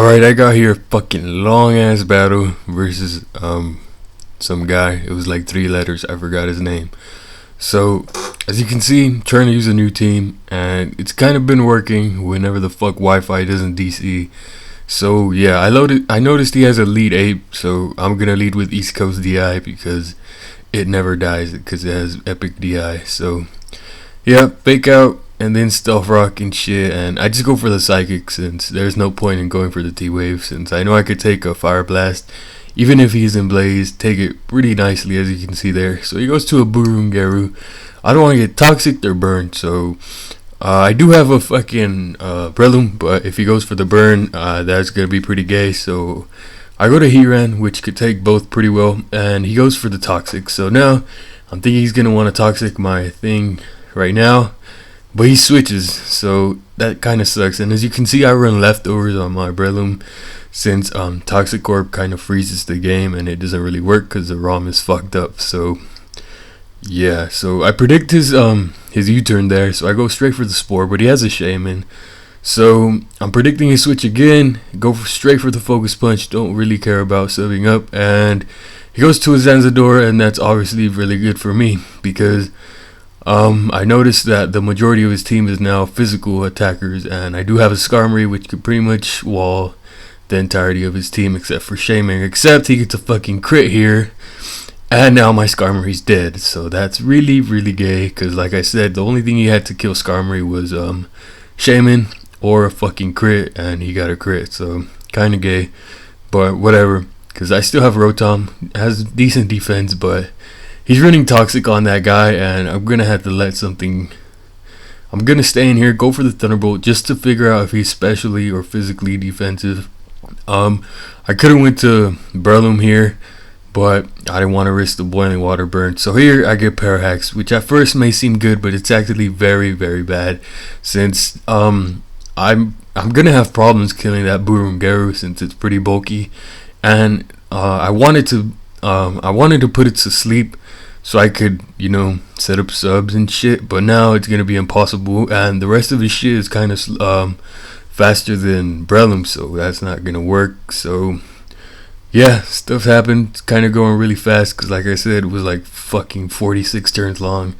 Alright, I got here a fucking long ass battle versus some guy. It was like 3 letters, I forgot his name. So as you can see, I'm trying to use a new team and it's kind of been working whenever the fuck Wi-Fi doesn't DC. So yeah, I noticed he has a lead ape, so I'm gonna lead with East Coast DI because it never dies because it has epic DI. So yeah, fake out and then stealth rock and shit, and I just go for the psychic since there's no point in going for the T-wave since I know I could take a fire blast even if he's in blaze, take it pretty nicely as you can see there. So he goes to a Burungaru. I don't want to get toxic or burned, so I do have a fucking Prelum, but if he goes for the burn, that's gonna be pretty gay. So I go to Hiran, which could take both pretty well, and he goes for the toxic. So now I'm thinking he's gonna want to toxic my thing right now, but he switches, so that kind of sucks. And as you can see, I run leftovers on my Prelum since Toxic Orb kind of freezes the game and it doesn't really work because the ROM is fucked up. So yeah, so I predict his U-turn there, so I go straight for the Spore, but he has a Shaman. So I'm predicting his switch again, straight for the Focus Punch, don't really care about subbing up, and he goes to a Zanzador, and that's obviously really good for me because I noticed that the majority of his team is now physical attackers, and I do have a Skarmory which could pretty much wall the entirety of his team except for Shaman, except he gets a fucking crit here. And now my Skarmory's dead, so that's really gay, because like I said, the only thing he had to kill Skarmory was Shaman or a fucking crit, and he got a crit, so kinda gay, but whatever, because I still have Rotom, has decent defense, but he's running Toxic on that guy, and I'm gonna have to let something, I'm gonna stay in here, go for the Thunderbolt, just to figure out if he's specially or physically defensive. I could have went to Breloom here, but I didn't want to risk the boiling water burn. So here I get Parahax, which at first may seem good, but it's actually very bad since I'm gonna have problems killing that Burungaru since it's pretty bulky, and I wanted to put it to sleep so I could, you know, set up subs and shit, but now it's gonna be impossible, and the rest of the shit is kind of faster than Breloom, so that's not gonna work. So yeah, stuff happened. It's kind of going really fast because like I said, it was like fucking 46 turns long,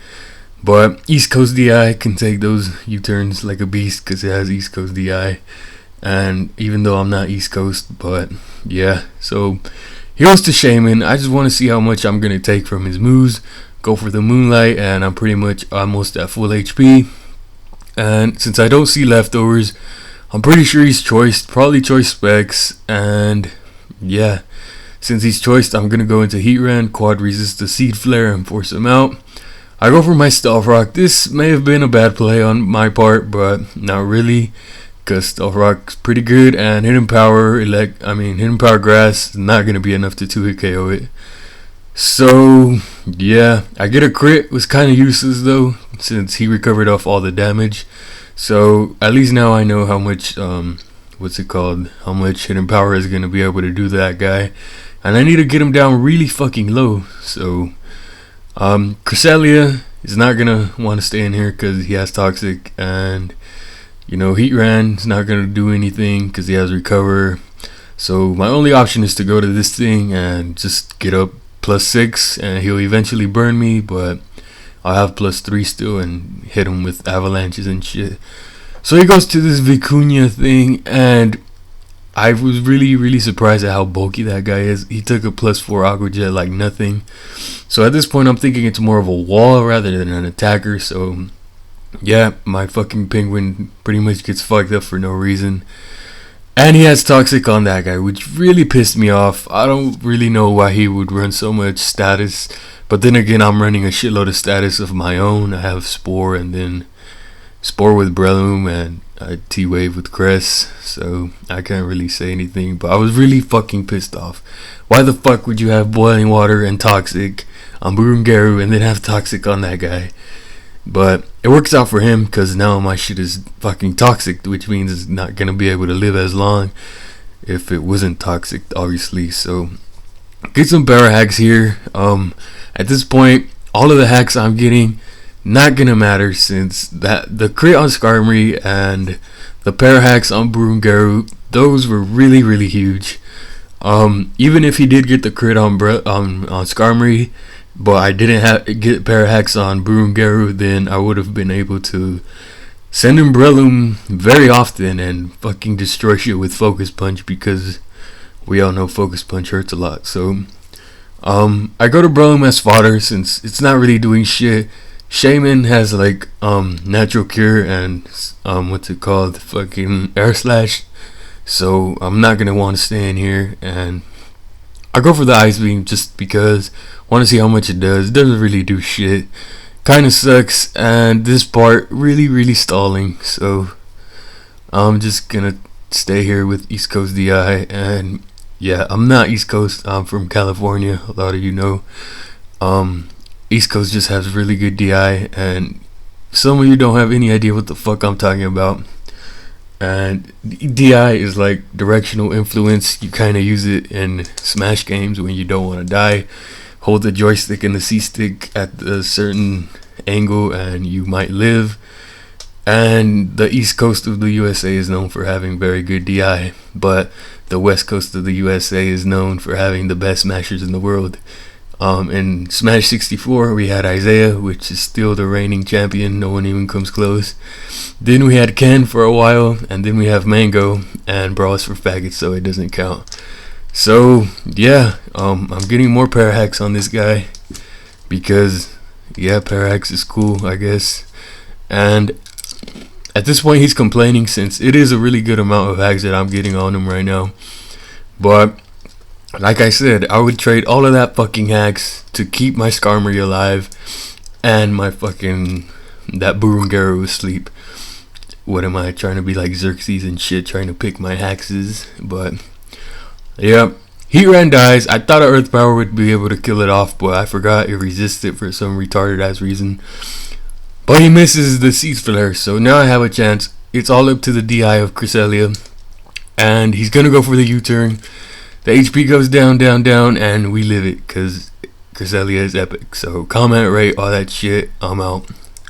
but East Coast DI can take those U-turns like a beast because it has East Coast DI, and even though I'm not East Coast, but yeah. So he goes to Shaman. I just want to see how much I'm gonna take from his moves, go for the Moonlight, and I'm pretty much almost at full HP, and since I don't see leftovers, I'm pretty sure he's choiced, probably choice Specs, and yeah, since he's choiced, I'm gonna go into Heatran, quad resist the Seed Flare, and force him out. I go for my Stealth Rock. This may have been a bad play on my part, but not really, because Stealth Rock's pretty good, and Hidden Power Hidden Power Grass is not gonna be enough to 2-hit KO it. So yeah, I get a crit. Was kind of useless though, since he recovered off all the damage. So at least now I know how much how much Hidden Power is gonna be able to do to that guy, and I need to get him down really fucking low. So Cresselia is not gonna want to stay in here because he has Toxic, and you know, Heatran is not gonna do anything because he has Recover. So my only option is to go to this thing and just get up +6, and he'll eventually burn me, but I'll have +3 still and hit him with avalanches and shit. So he goes to this Vicuña thing, and I was really surprised at how bulky that guy is. He took a +4 Aqua Jet like nothing. So at this point I'm thinking it's more of a wall rather than an attacker. So yeah, my fucking Penguin pretty much gets fucked up for no reason. And he has Toxic on that guy, which really pissed me off. I don't really know why he would run so much status, but then again, I'm running a shitload of status of my own. I have Spore, and then Spore with Breloom, and T-Wave with Cress, so I can't really say anything, but I was really fucking pissed off. Why the fuck would you have Boiling Water and Toxic on Burungaru and then have Toxic on that guy? But it works out for him because now my shit is fucking toxic, which means it's not gonna be able to live as long if it wasn't toxic, obviously. So get some Parahax here. At this point, all of the hacks I'm getting not gonna matter since that the crit on Skarmory and the Parahax on Burungaru those were really, really huge. Even if he did get the crit on Skarmory, but I didn't get Parahax on Burungaru, then I would have been able to send him Breloom very often and fucking destroy shit with Focus Punch, because we all know Focus Punch hurts a lot. So I go to Breloom as fodder since it's not really doing shit. Shaman has like Natural Cure and what's it called, fucking Air Slash, so I'm not gonna want to stay in here, and I go for the Ice Beam just because I want to see how much it does. It doesn't really do shit, kind of sucks, and this part really stalling, so I'm just gonna stay here with East Coast DI. And yeah, I'm not East Coast, I'm from California, a lot of you know. East Coast just has really good DI, and some of you don't have any idea what the fuck I'm talking about. And DI is like directional influence. You kind of use it in Smash games when you don't want to die. Hold the joystick and the C-stick at a certain angle and you might live. And the East Coast of the USA is known for having very good DI, but the West Coast of the USA is known for having the best smashers in the world. In Smash 64 we had Isaiah, which is still the reigning champion, no one even comes close. Then we had Ken for a while, and then we have Mango, and Brawl's for faggots, so it doesn't count. So yeah, I'm getting more Parahax on this guy because yeah, Parahax is cool, I guess. And at this point he's complaining since it is a really good amount of hacks that I'm getting on him right now. But like I said, I would trade all of that fucking hacks to keep my Skarmory alive and my fucking that Burungaru asleep. What am I trying to be like Xerxes and shit, trying to pick my haxes? But yeah, Heatran dies. I thought Earth Power would be able to kill it off, but I forgot it resisted for some retarded ass reason. But he misses the Seas Flare, so now I have a chance. It's all up to the DI of Cresselia, and he's gonna go for the U-turn. The HP goes down, and we live it, because Cresselia is epic. So comment, rate, all that shit. I'm out.